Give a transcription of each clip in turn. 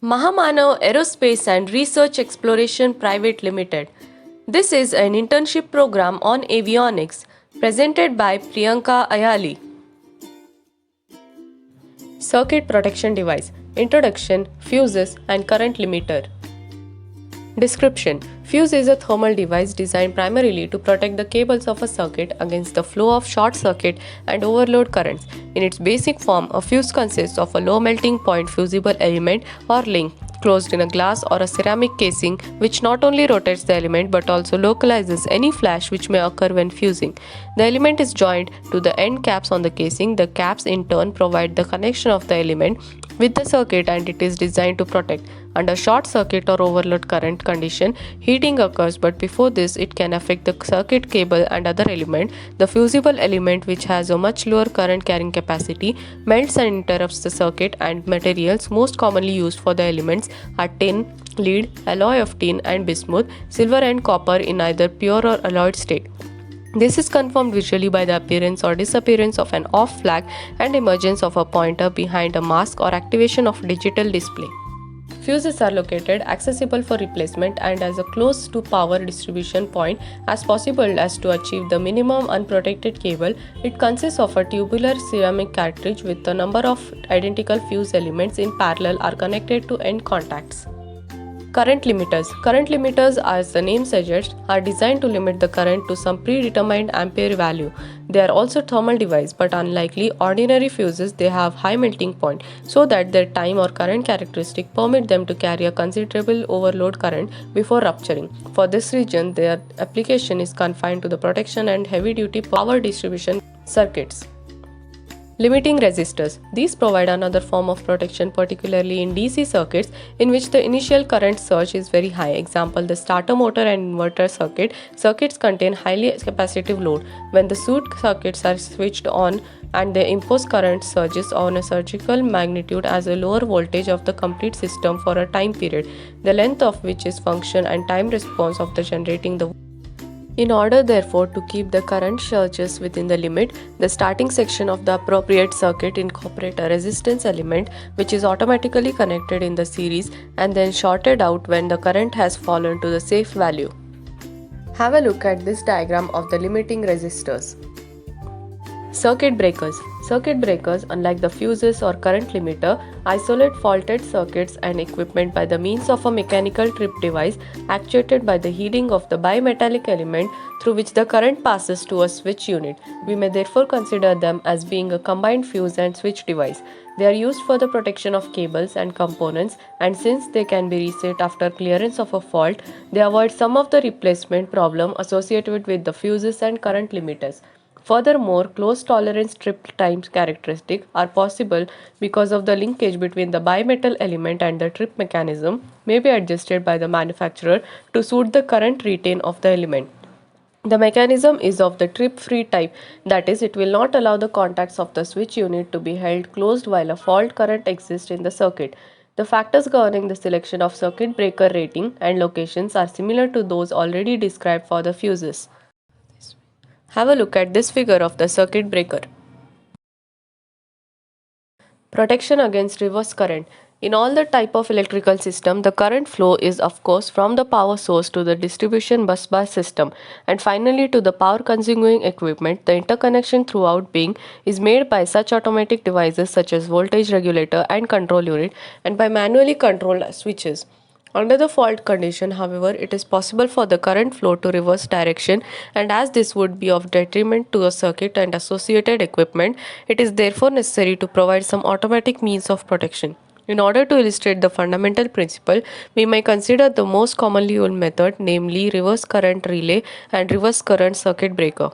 Mahamanav Aerospace and Research Exploration Private Limited. This is an internship program on avionics presented by Priyanka Ayali. Circuit protection device. Introduction, fuses and current limiter. Description: fuse is a thermal device designed primarily to protect the cables of a circuit against the flow of short circuit and overload currents. In its basic form, a fuse consists of a low melting point fusible element or link closed in a glass or a ceramic casing, which not only rotates the element but also localizes any flash which may occur when fusing. The element is joined to the end caps on the casing. The caps in turn provide the connection of the element with the circuit, and it is designed to protect. Under short circuit or overload current condition, heating occurs, but before this it can affect the circuit cable and other element. The fusible element, which has a much lower current carrying capacity, melts and interrupts the circuit, and materials most commonly used for the elements are tin, lead, alloy of tin and bismuth, silver and copper in either pure or alloyed state. This is confirmed visually by the appearance or disappearance of an off flag and emergence of a pointer behind a mask or activation of digital display. Fuses are located, accessible for replacement, and as close to power distribution point as possible as to achieve the minimum unprotected cable. It consists of a tubular ceramic cartridge with a number of identical fuse elements in parallel are connected to end contacts. Current limiters. Current limiters, as the name suggests, are designed to limit the current to some predetermined ampere value. They are also thermal devices, but unlike ordinary fuses, they have high melting point, so that their time or current characteristic permit them to carry a considerable overload current before rupturing. For this reason, their application is confined to the protection and heavy-duty power distribution circuits. Limiting resistors. These provide another form of protection, particularly in DC circuits in which the initial current surge is very high. Example, the starter motor and inverter circuits contain highly capacitive load. When the circuits are switched on and they impose current surges on a surgical magnitude as a lower voltage of the complete system for a time period, the length of which is function and time response of the generating the. In order, therefore, to keep the current surges within the limit, the starting section of the appropriate circuit incorporates a resistance element which is automatically connected in the series and then shorted out when the current has fallen to the safe value. Have a look at this diagram of the limiting resistors. Circuit breakers. Circuit breakers, unlike the fuses or current limiter, isolate faulted circuits and equipment by the means of a mechanical trip device actuated by the heating of the bimetallic element through which the current passes to a switch unit. We may therefore consider them as being a combined fuse and switch device. They are used for the protection of cables and components, and since they can be reset after clearance of a fault, they avoid some of the replacement problem associated with the fuses and current limiters. Furthermore, close tolerance trip time characteristics are possible because of the linkage between the bimetal element, and the trip mechanism may be adjusted by the manufacturer to suit the current retain of the element. The mechanism is of the trip-free type, that is, it will not allow the contacts of the switch unit to be held closed while a fault current exists in the circuit. The factors governing the selection of circuit breaker rating and locations are similar to those already described for the fuses. Have a look at this figure of the circuit breaker. Protection against reverse current. In all the type of electrical system, the current flow is of course from the power source to the distribution bus bar system and finally to the power consuming equipment. The interconnection throughout being is made by such automatic devices such as voltage regulator and control unit and by manually controlled switches. Under the fault condition, however, it is possible for the current flow to reverse direction, and as this would be of detriment to a circuit and associated equipment, it is therefore necessary to provide some automatic means of protection. In order to illustrate the fundamental principle, we may consider the most commonly used method, namely reverse current relay and reverse current circuit breaker.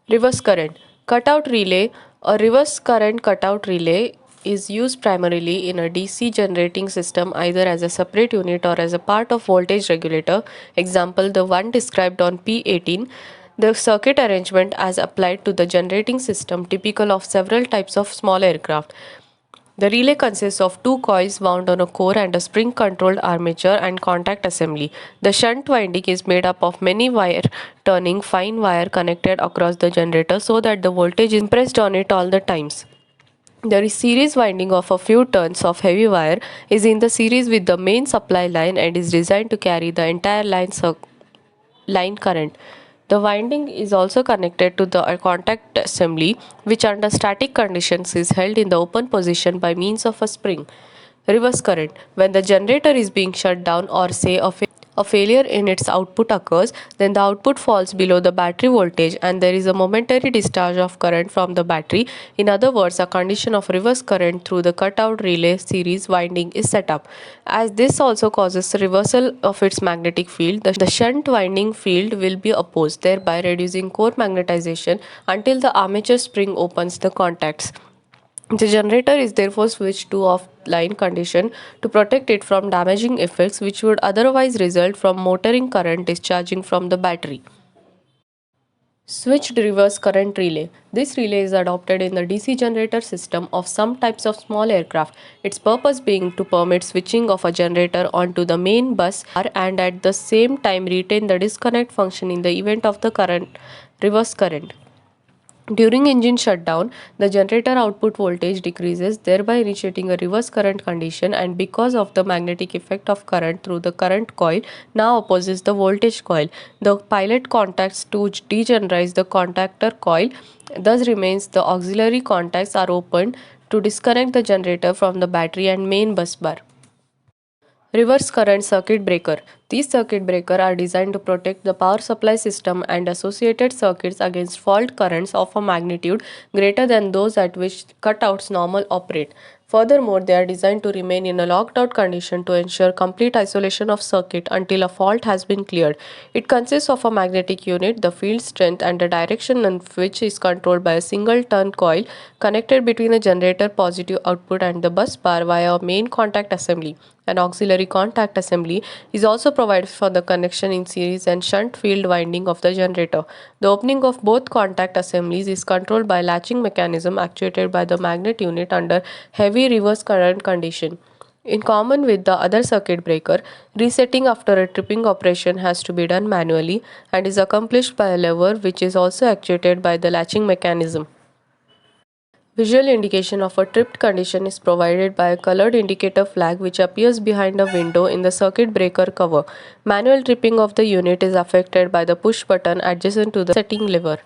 Reverse current cutout relay. A reverse current cutout relay is used primarily in a DC generating system either as a separate unit or as a part of voltage regulator. Example, the one described on P18. The circuit arrangement as applied to the generating system typical of several types of small aircraft. The relay consists of two coils wound on a core and a spring-controlled armature and contact assembly. The shunt winding is made up of many wire turning fine wire connected across the generator so that the voltage is impressed on it all the times. The series winding of a few turns of heavy wire is in the series with the main supply line and is designed to carry the entire line current. The winding is also connected to the contact assembly, which under static conditions is held in the open position by means of a spring. Reverse current. When the generator is being shut down or say a failure in its output occurs, then the output falls below the battery voltage and there is a momentary discharge of current from the battery. In other words, a condition of reverse current through the cutout relay series winding is set up. As this also causes reversal of its magnetic field, the shunt winding field will be opposed, thereby reducing core magnetization until the armature spring opens the contacts. The generator is therefore switched to offline condition to protect it from damaging effects which would otherwise result from motoring current discharging from the battery. Switched reverse current relay. This relay is adopted in the DC generator system of some types of small aircraft, its purpose being to permit switching of a generator onto the main bus and at the same time retain the disconnect function in the event of the reverse current. During engine shutdown, the generator output voltage decreases, thereby initiating a reverse current condition, and because of the magnetic effect of current through the current coil now opposes the voltage coil. The pilot contacts to degenerize the contactor coil thus remains. The auxiliary contacts are opened to disconnect the generator from the battery and main bus bar. Reverse current circuit breaker. These circuit breakers are designed to protect the power supply system and associated circuits against fault currents of a magnitude greater than those at which cutouts normally operate. Furthermore, they are designed to remain in a locked out condition to ensure complete isolation of circuit until a fault has been cleared. It consists of a magnetic unit, the field strength and the direction of which is controlled by a single turn coil connected between the generator positive output and the bus bar via a main contact assembly. An auxiliary contact assembly is also provided for the connection in series and shunt field winding of the generator. The opening of both contact assemblies is controlled by latching mechanism actuated by the magnet unit under heavy reverse current condition. In common with the other circuit breaker, resetting after a tripping operation has to be done manually and is accomplished by a lever which is also actuated by the latching mechanism. Visual indication of a tripped condition is provided by a colored indicator flag which appears behind a window in the circuit breaker cover. Manual tripping of the unit is affected by the push button adjacent to the setting lever.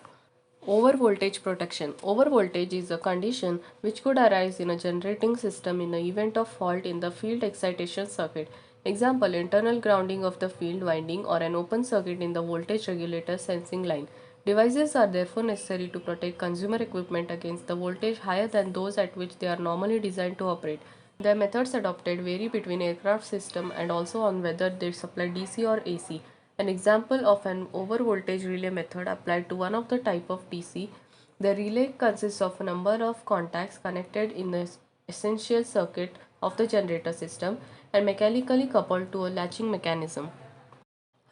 Overvoltage protection. Overvoltage is a condition which could arise in a generating system in the event of fault in the field excitation circuit. Example, internal grounding of the field winding or an open circuit in the voltage regulator sensing line. Devices are therefore necessary to protect consumer equipment against the voltage higher than those at which they are normally designed to operate. The methods adopted vary between aircraft system and also on whether they supply DC or AC. An example of an overvoltage relay method applied to one of the type of DC. The relay consists of a number of contacts connected in the essential circuit of the generator system and mechanically coupled to a latching mechanism.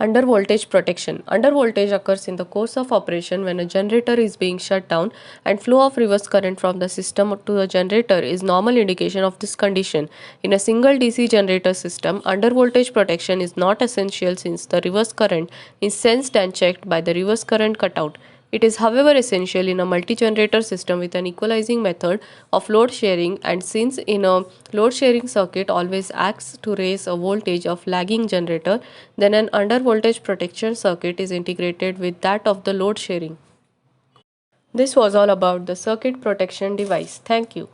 Undervoltage protection. Undervoltage occurs in the course of operation when a generator is being shut down and flow of reverse current from the system to the generator is normal indication of this condition. In a single DC generator system, undervoltage protection is not essential since the reverse current is sensed and checked by the reverse current cutout. It is however essential in a multi-generator system with an equalizing method of load sharing, and since in a load sharing circuit always acts to raise a voltage of lagging generator, then an undervoltage protection circuit is integrated with that of the load sharing. This was all about the circuit protection device. Thank you.